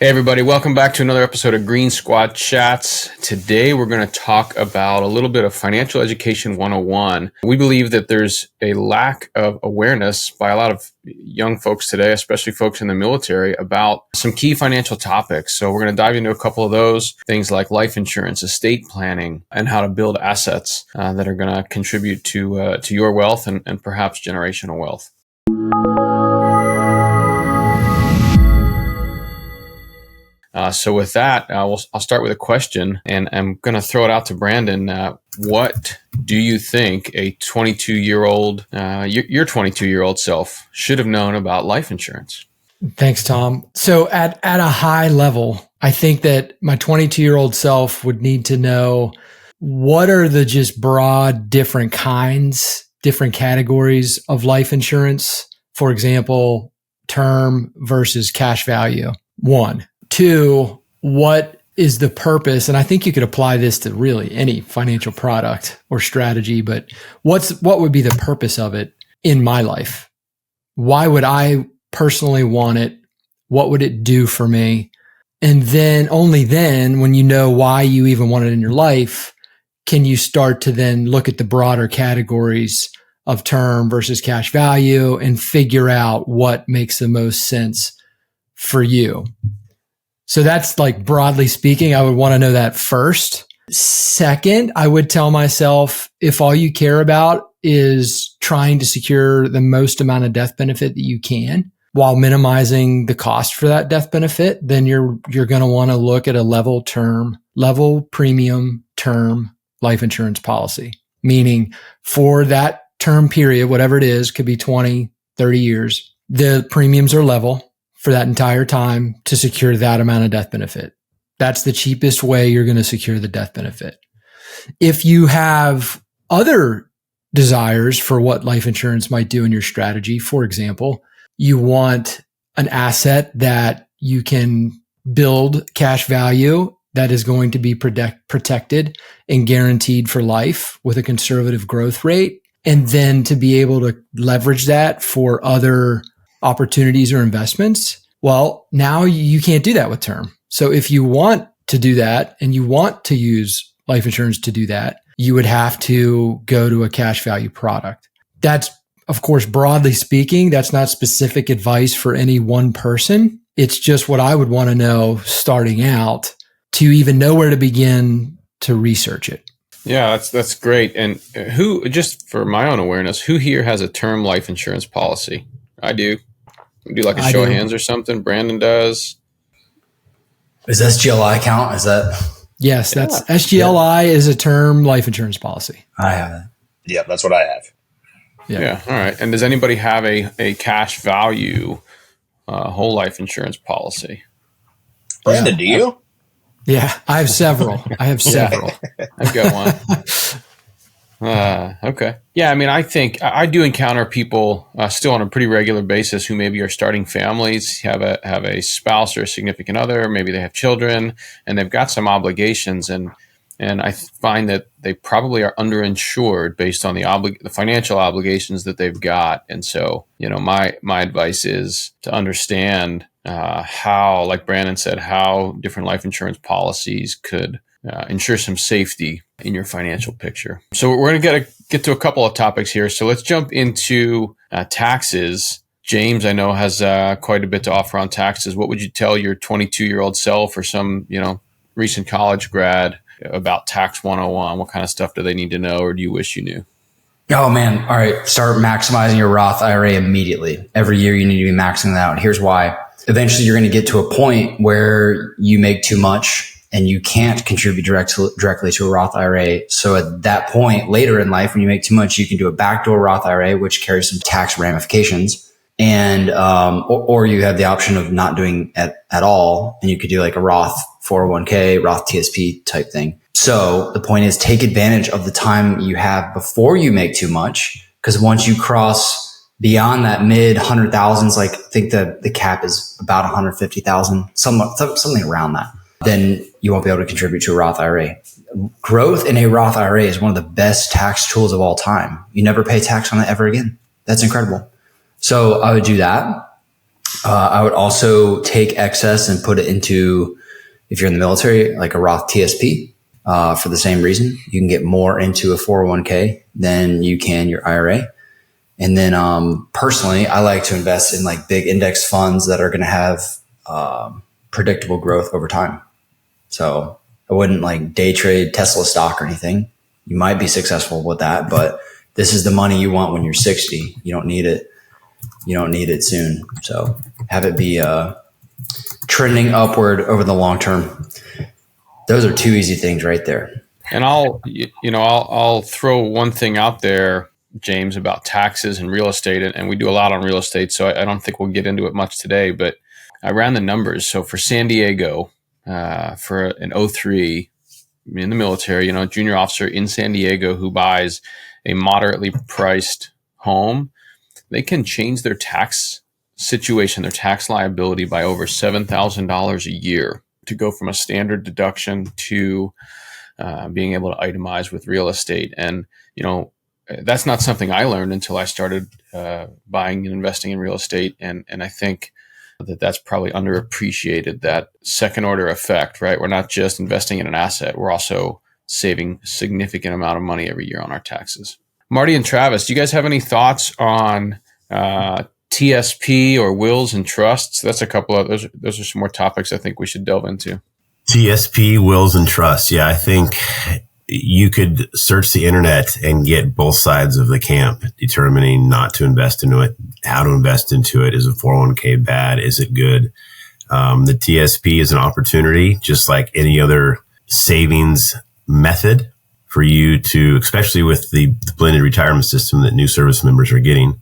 Hey everybody, welcome back to another episode of Green Squad Chats. Today we're going to talk about a little bit of financial education 101. We believe that there's a lack of awareness by a lot of young folks today, especially folks in the military, about some key financial topics. So we're going to dive into a couple of those, things like life insurance, estate planning, and how to build assets that are going to contribute to your wealth and perhaps generational wealth. So with that, I'll start with a question, and I'm going to throw it out to Brandon. What do you think a 22-year-old, your 22-year-old self should have known about life insurance? Thanks, Tom. So at a high level, I think that my 22-year-old self would need to know what are the just broad different kinds, different categories of life insurance. For example, term versus cash value. 1. 2, what is the purpose? And I think you could apply this to really any financial product or strategy, but what would be the purpose of it in my life? Why would I personally want it? What would it do for me? And then only then, when you know why you even want it in your life, can you start to then look at the broader categories of term versus cash value and figure out what makes the most sense for you. So that's like broadly speaking, I would want to know that first. Second, I would tell myself if all you care about is trying to secure the most amount of death benefit that you can while minimizing the cost for that death benefit, then you're going to want to look at a level premium term life insurance policy. Meaning for that term period, whatever it is, could be 20, 30 years, the premiums are level for that entire time to secure that amount of death benefit. That's the cheapest way you're going to secure the death benefit. If you have other desires for what life insurance might do in your strategy, for example, you want an asset that you can build cash value that is going to be protected and guaranteed for life with a conservative growth rate, and then to be able to leverage that for other opportunities or investments. Well, now you can't do that with term. So if you want to do that and you want to use life insurance to do that, you would have to go to a cash value product. That's, of course, broadly speaking, that's not specific advice for any one person. It's just what I would want to know starting out to even know where to begin to research it. Yeah, that's great. And who, just for my own awareness, who here has a term life insurance policy? I do. We do like a show of hands or something. Brandon does. Is SGLI count? Is that? Yes, that's SGLI is a term life insurance policy. I have that. Yeah, that's what I have. Yeah. All right. And does anybody have a cash value whole life insurance policy? Brandon, do you? Yeah, I have several. I've got one. Okay. Yeah, I mean, I think I do encounter people still on a pretty regular basis who maybe are starting families, have a spouse or a significant other, maybe they have children, and they've got some obligations, and I find that they probably are underinsured based on the financial obligations that they've got. And so, my advice is to understand how, like Brandon said, how different life insurance policies could ensure some safety in your financial picture. So we're going to get to a couple of topics here. So let's jump into taxes. James, I know, has quite a bit to offer on taxes. What would you tell your 22-year-old self or some, recent college grad about tax 101? What kind of stuff do they need to know, or do you wish you knew? Oh man. All right. Start maximizing your Roth IRA immediately. Every year you need to be maxing that out. Here's why. Eventually you're going to get to a point where you make too much and you can't contribute directly to a Roth IRA. So at that point, later in life, when you make too much, you can do a backdoor Roth IRA, which carries some tax ramifications. And, or you have the option of not doing at all. And you could do like a Roth 401k, Roth TSP type thing. So the point is, take advantage of the time you have before you make too much. Because once you cross beyond that mid 100,000s, like I think the cap is about 150,000, something around that, then you won't be able to contribute to a Roth IRA. Growth in a Roth IRA is one of the best tax tools of all time. You never pay tax on it ever again. That's incredible. So I would do that. I would also take excess and put it into, if you're in the military, like a Roth TSP, for the same reason. You can get more into a 401k than you can your IRA. And then personally, I like to invest in like big index funds that are going to have predictable growth over time. So I wouldn't like day trade Tesla stock or anything. You might be successful with that, but this is the money you want when you're 60. You don't need it. You don't need it soon. So have it be trending upward over the long term. Those are two easy things right there. And I'll throw one thing out there, James, about taxes and real estate. And we do a lot on real estate, so I don't think we'll get into it much today, but I ran the numbers. So for San Diego, for an 03 in the military, junior officer in San Diego who buys a moderately priced home, they can change their tax situation, their tax liability by over $7,000 a year to go from a standard deduction to being able to itemize with real estate. And, that's not something I learned until I started buying and investing in real estate. And I think that's probably underappreciated, that second order effect, right? We're not just investing in an asset. We're also saving a significant amount of money every year on our taxes. Marty and Travis, do you guys have any thoughts on TSP or wills and trusts? That's a couple of those are some more topics I think we should delve into. TSP, wills, and trusts. Yeah, I think you could search the internet and get both sides of the camp, determining not to invest into it, how to invest into it. Is a 401k bad? Is it good? The TSP is an opportunity, just like any other savings method, for you to, especially with the blended retirement system that new service members are getting.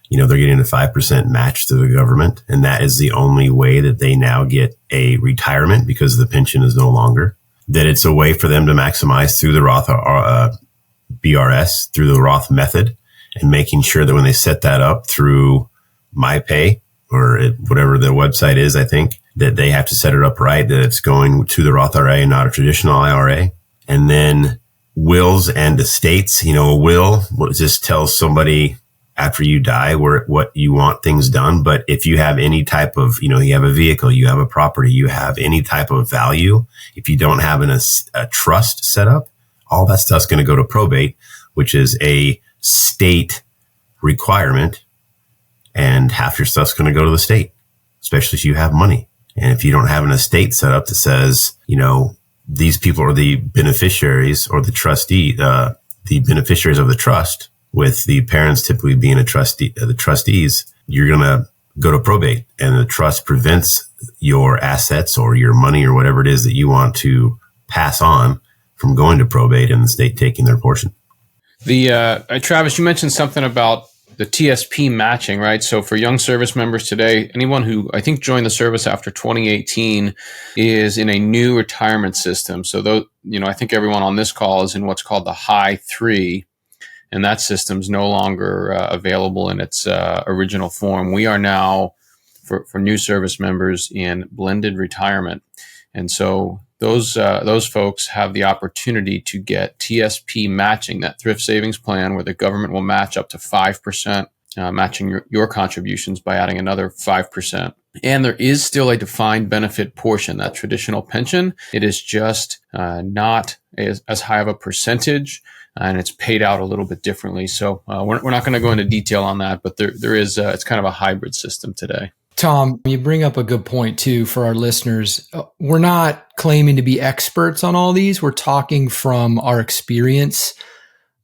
They're getting a 5% match to the government, and that is the only way that they now get a retirement because the pension is no longer. That it's a way for them to maximize through the Roth BRS, through the Roth method, and making sure that when they set that up through MyPay or whatever the website is, I think, that they have to set it up right, that it's going to the Roth IRA and not a traditional IRA. And then wills and estates, a will just tells somebody after you die what you want things done. But if you have any type of, you have a vehicle, you have a property, you have any type of value, if you don't have a trust set up, all that stuff's going to go to probate, which is a state requirement. And half your stuff's going to go to the state, especially if you have money. And if you don't have an estate set up that says, these people are the beneficiaries or the trustee, the beneficiaries of the trust, with the parents typically being the trustees, you're going to go to probate, and the trust prevents your assets or your money or whatever it is that you want to pass on from going to probate and the state taking their portion. Travis, you mentioned something about the TSP matching, right? So for young service members today, anyone who I think joined the service after 2018 is in a new retirement system. So I think everyone on this call is in what's called the High 3. And that system's no longer available in its original form. We are now, for new service members, in blended retirement. And so those folks have the opportunity to get TSP matching, that thrift savings plan where the government will match up to 5%, matching your contributions by adding another 5%. And there is still a defined benefit portion, that traditional pension. It is just not as high of a percentage, and it's paid out a little bit differently. So we're not going to go into detail on that, but there is it's kind of a hybrid system today. Tom, you bring up a good point too for our listeners. We're not claiming to be experts on all these. We're talking from our experience,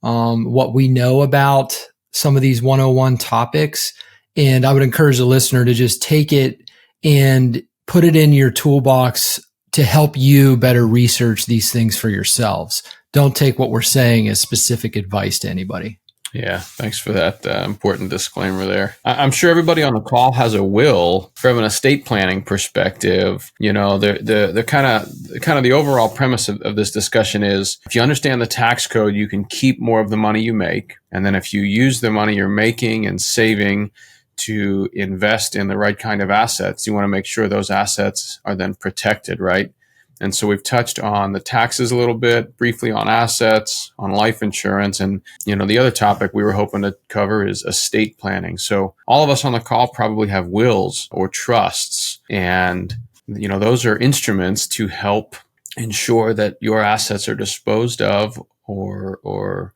what we know about some of these 101 topics. And I would encourage the listener to just take it and put it in your toolbox to help you better research these things for yourselves. Don't take what we're saying as specific advice to anybody. Yeah, thanks for that important disclaimer there. I'm sure everybody on the call has a will. From an estate planning perspective, the kind of the overall premise of this discussion is, if you understand the tax code, you can keep more of the money you make. And then if you use the money you're making and saving to invest in the right kind of assets, you want to make sure those assets are then protected, right? And so we've touched on the taxes a little bit, briefly on assets, on life insurance. And, the other topic we were hoping to cover is estate planning. So all of us on the call probably have wills or trusts. And, those are instruments to help ensure that your assets are disposed of or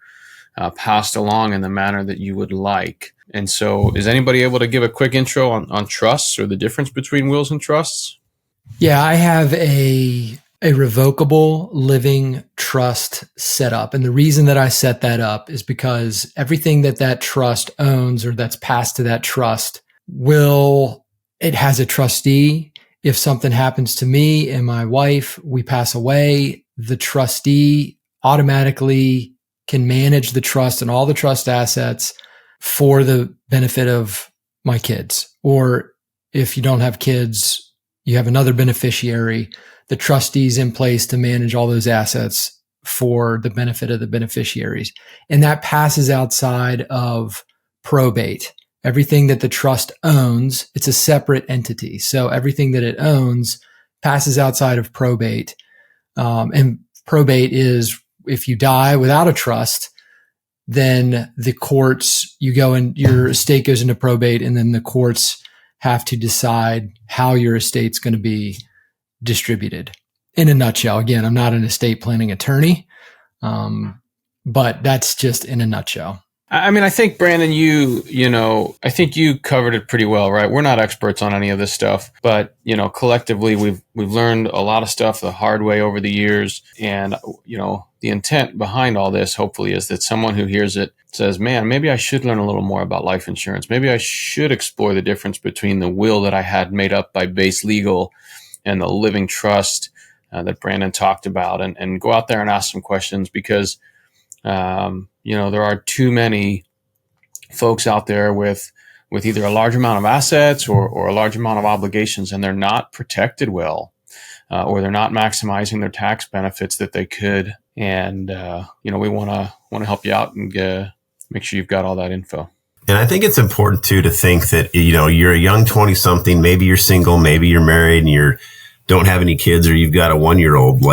passed along in the manner that you would like. And so is anybody able to give a quick intro on trusts or the difference between wills and trusts? Yeah, I have a revocable living trust set up. And the reason that I set that up is because everything that trust owns or that's passed to that trust it has a trustee. If something happens to me and my wife, we pass away, the trustee automatically can manage the trust and all the trust assets for the benefit of my kids. Or if you don't have kids, you have another beneficiary, the trustee's in place to manage all those assets for the benefit of the beneficiaries. And that passes outside of probate. Everything that the trust owns, it's a separate entity. So everything that it owns passes outside of probate. And probate is if you die without a trust, then the courts, you go and your estate goes into probate, and then the courts have to decide how your estate's going to be distributed. In a nutshell, again, I'm not an estate planning attorney, but that's just in a nutshell. I think, Brandon, I think you covered it pretty well, right? We're not experts on any of this stuff, but, collectively we've learned a lot of stuff the hard way over the years. And, the intent behind all this, hopefully, is that someone who hears it says, man, maybe I should learn a little more about life insurance. Maybe I should explore the difference between the will that I had made up by Base Legal and the living trust that Brandon talked about, and go out there and ask some questions because, there are too many folks out there with either a large amount of assets or a large amount of obligations, and they're not protected well, or they're not maximizing their tax benefits that they could. And, we want to help you out and make sure you've got all that info. And I think it's important too to think that, you're a young 20 something, maybe you're single, maybe you're married and you don't have any kids, or you've got a 1-year-old.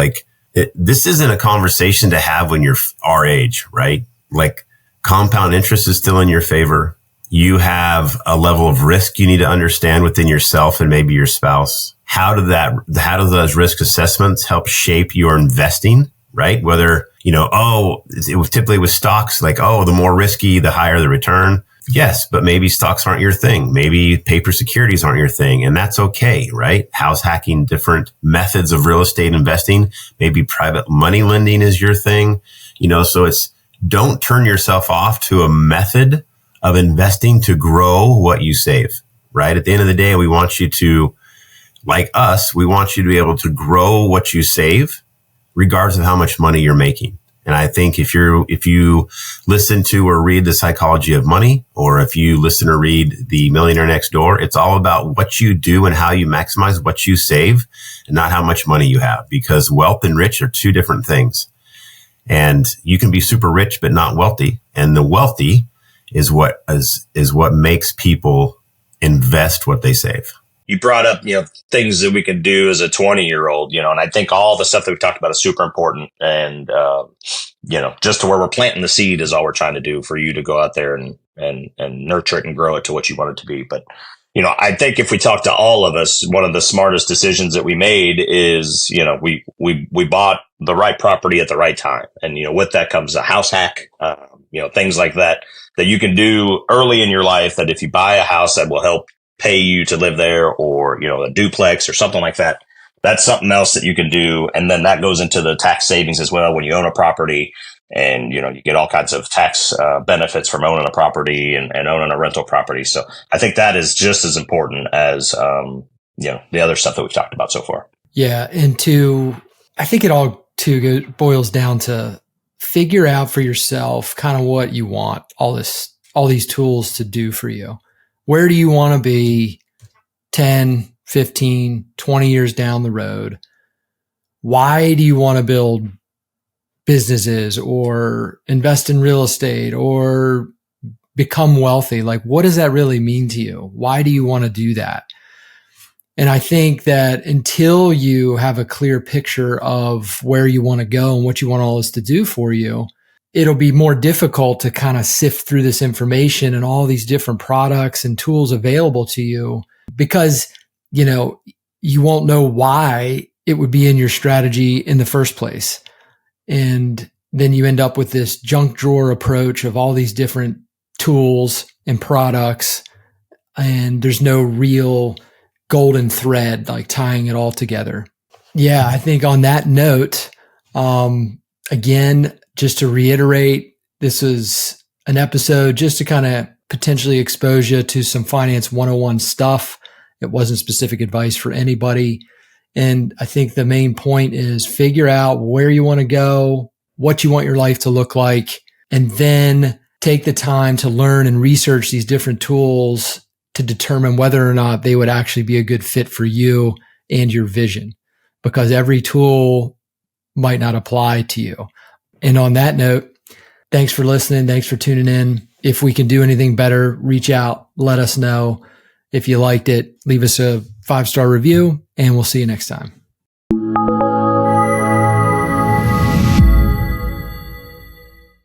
This isn't a conversation to have when you're our age, right? Like compound interest is still in your favor. You have a level of risk you need to understand within yourself and maybe your spouse. How do those risk assessments help shape your investing, right? Whether, it was typically with stocks, the more risky, the higher the return. Yes, but maybe stocks aren't your thing. Maybe paper securities aren't your thing. And that's okay, right? House hacking, different methods of real estate investing. Maybe private money lending is your thing. So don't turn yourself off to a method of investing to grow what you save, right? At the end of the day, we want you to, like us, we want you to be able to grow what you save regardless of how much money you're making. And I think if you listen to or read The Psychology of Money, or if you listen or read The Millionaire Next Door, it's all about what you do and how you maximize what you save and not how much money you have, because wealth and rich are two different things. And you can be super rich, but not wealthy. And the wealthy is what makes people invest what they save. You brought up, things that we can do as a 20-year-old, and I think all the stuff that we talked about is super important. And, just to where we're planting the seed is all we're trying to do for you to go out there and nurture it and grow it to what you want it to be. But, I think if we talk to all of us, one of the smartest decisions that we made is, we bought the right property at the right time. And, with that comes a house hack, things like that you can do early in your life, that if you buy a house that will help pay you to live there, or, a duplex or something like that, that's something else that you can do. And then that goes into the tax savings as well when you own a property, and, you get all kinds of tax benefits from owning a property and owning a rental property. So I think that is just as important as, the other stuff that we've talked about so far. Yeah. And I think it all boils down to figure out for yourself kind of what you want all these tools to do for you. Where do you want to be 10, 15, 20 years down the road? Why do you want to build businesses or invest in real estate or become wealthy? What does that really mean to you? Why do you want to do that? And I think that until you have a clear picture of where you want to go and what you want all this to do for you, it'll be more difficult to kind of sift through this information and all these different products and tools available to you, because, you won't know why it would be in your strategy in the first place. And then you end up with this junk drawer approach of all these different tools and products, and there's no real golden thread like tying it all together. Yeah, I think on that note, again, just to reiterate, this is an episode just to kind of potentially expose you to some finance 101 stuff. It wasn't specific advice for anybody. And I think the main point is figure out where you want to go, what you want your life to look like, and then take the time to learn and research these different tools to determine whether or not they would actually be a good fit for you and your vision, because every tool might not apply to you. And on that note, thanks for listening. Thanks for tuning in. If we can do anything better, reach out, let us know. If you liked it, leave us a 5-star review, and we'll see you next time.